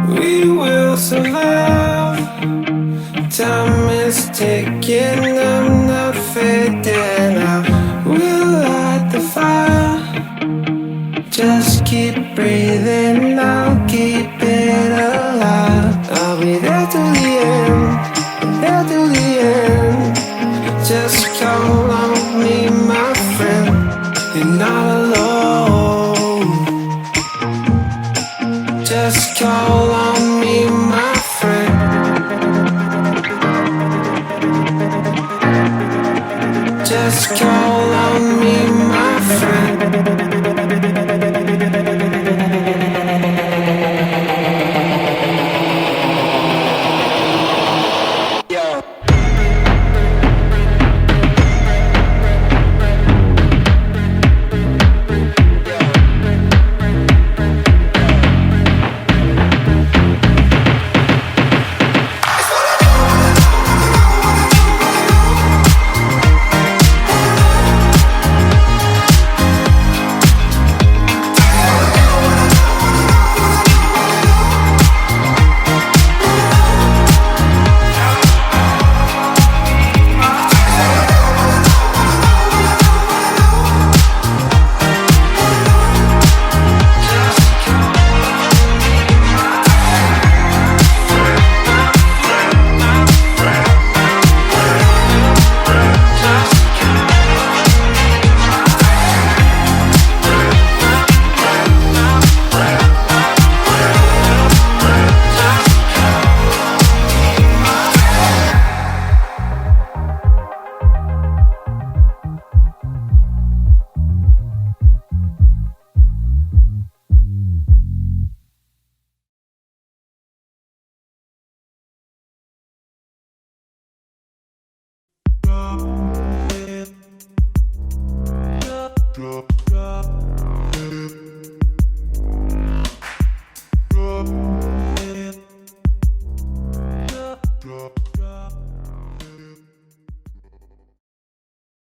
We will survive. Time is ticking, I'm not fading. I will light the fire. Just keep breathing, I'll keep it alive. I'll be there till the end, there till the end. Just call on me, my friend. You're not alone. Just call on me, my friend. Just call on me, my friend. Drop.